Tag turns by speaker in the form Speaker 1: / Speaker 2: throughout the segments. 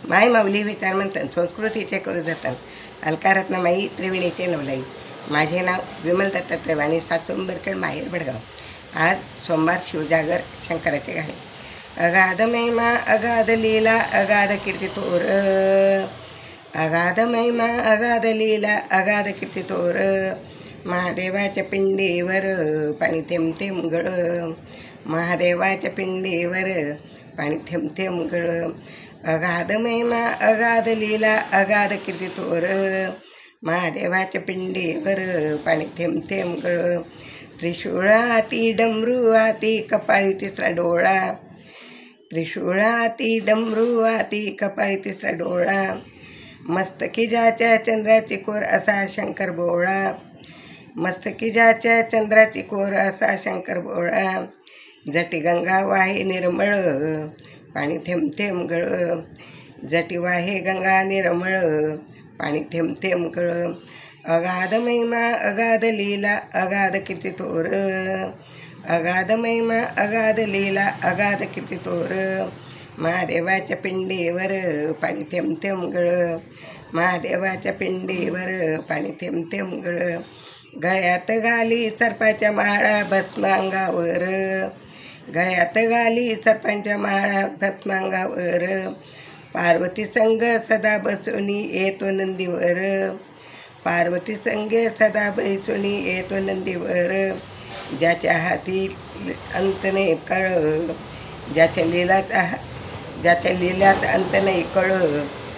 Speaker 1: माय माऊली विचार म्हणतात संस्कृतीचे करू जतन अलकारत्नमाई त्रिवेणीचे नवलाई. माझे नाव विमल दत्तात्रय वाणी, सासुंबरखेड, माहेर भडगाव. आज सोमवार, शिवजागर, शंकराचे गाणे. अगाध महिमा अगाध लीला अगाध कीर्ती तोर, अगाध महिमा अगाध लीला अगाध कीर्ती तोर. महादेवाच्या पिंडीवर पाणी थेंब थेंब गळ, महादेवाच्या पिंडीवर पाणी थेंब थेंब गळ. अगाध महिमा अगाध लीला अगाध कीर्ती तोर, महादेवाच्या पिंडीवर पाणी थेंब थेंब गळ. त्रिशूळाती डमरू आती कपाळी तिसरा डोळा, त्रिशूळाती डमरू आती कपाळी तिसरा डोळा. मस्तकी ज्याच्या चंद्राची कोर असा शंकर बोळा, मस्तकी ज्याच्या चंद्राची कोर असा शंकर बोळा. जटी गंगा वाहे निर्मळ पाणी थेंब थेंब गळ, जटी वाहे गंगा निर्मळ पाणी थेंब थेंब गळ. अगाध महिमा अगाध लीला अगाध कीर्ती तोर, अगाध महिमा अगाध लीला अगाध कीर्ती तोर. महादेवाच्या पिंडीवर पाणी थेंब थेंब गळ, महादेवाच्या पिंडीवर पाणी थेंब थेंब गळ. गळ्यात घाली सर्पाच्या माळा भस्म अंगावर, गळ्यात घाली सर्पांच्या माळा भस्म अंगावर. पार्वती संग सदा बसुनी येतो नंदीवर, पार्वती संगे सदा बसुनी येतो नंदीवर. ज्याच्या हाती अंत नाही कळ, ज्याच्या लीलाचा अंत नाही कळ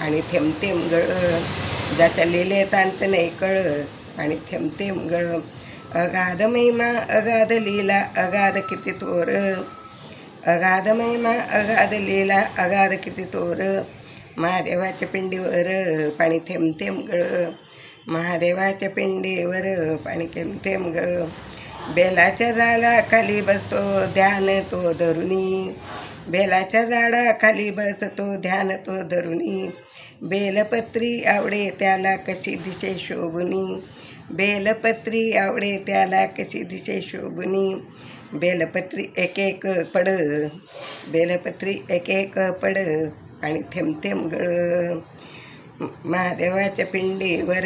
Speaker 1: आणि थेंब थेंब गळ, ज्याच्या लीलेचा अंत नाही कळ आणि थेंब थेंब गळ. अगाध महिमा अगाध लीला अगाध कीर्ती तोर, अगाध महिमा अगाध लीला अगाध कीर्ती तोर. महादेवाच्या पिंडीवर पाणी थेंब थेंब गळ, महादेवाच्या पिंडीवर पाणी थेंब थेंब गळ. बेलाच्या झाडाखाली बसतो ध्यान तो धरुणी, बेलाच्या झाडाखाली बसतो ध्यान तो धरुणी. बेलपत्री आवडे त्याला कशी दिसे शोभुनी, बेलपत्री आवडे त्याला कशी दिसे शोभुनी. बेलपत्री एक एक पड, बेलपत्री एक एक पड पाणी थेंब थेंब गळ. महादेवाच्या पिंडीवर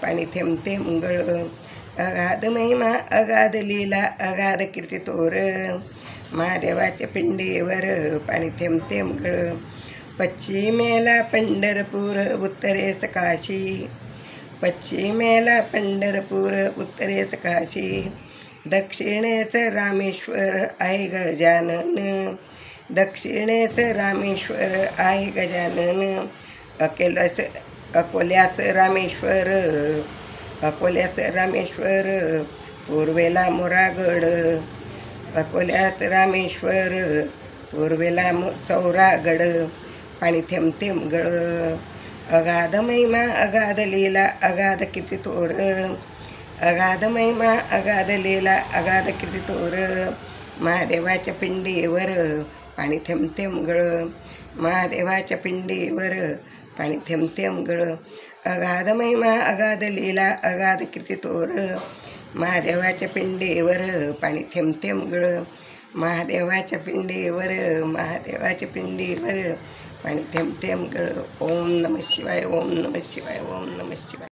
Speaker 1: पाणी थेंब थेंब गळ. अगाध महिमा अगाध लीला अगाध कीर्ती तोर, महादेवाच्या पिंडीवर पाणी थेंब थेंब गळ. पश्चिमेला पंढरपूर उत्तरेस काशी, पश्चिमेला पंढरपूर उत्तरेस काशी. दक्षिणेस रामेश्वर आहे गजानन, दक्षिणेस रामेश्वर आहे गजानन. अकोल्यास रामेश्वर, अकोल्यास रामेश्वर पूर्वेला मोरागड, अकोल्यात रामेश्वर पूर्वेला चौरागड पाणी थेंब थेंब गळ. अगाध महिमा अगाध लीला अगाध कीर्ती तोर, अगाध महिमा अगाध लीला अगाध कीर्ती तोर. महादेवाच्या पिंडीवर पाणी थेंब थेंब गळ, महादेवाच्या पिंडीवर पाणी थेंब थेंब गळ. अगाध महिमा अगाध लीला अगाध कीर्ती तोर, महादेवाच्या पिंडीवर पाणी थेंब थेंब गळ, महादेवाच्या पिंडीवर, महादेवाच्या पिंडीवर पाणी थेंब थेंब गळ. ओम नमः शिवाय, ओम नमः शिवाय, ओम नमः शिवाय.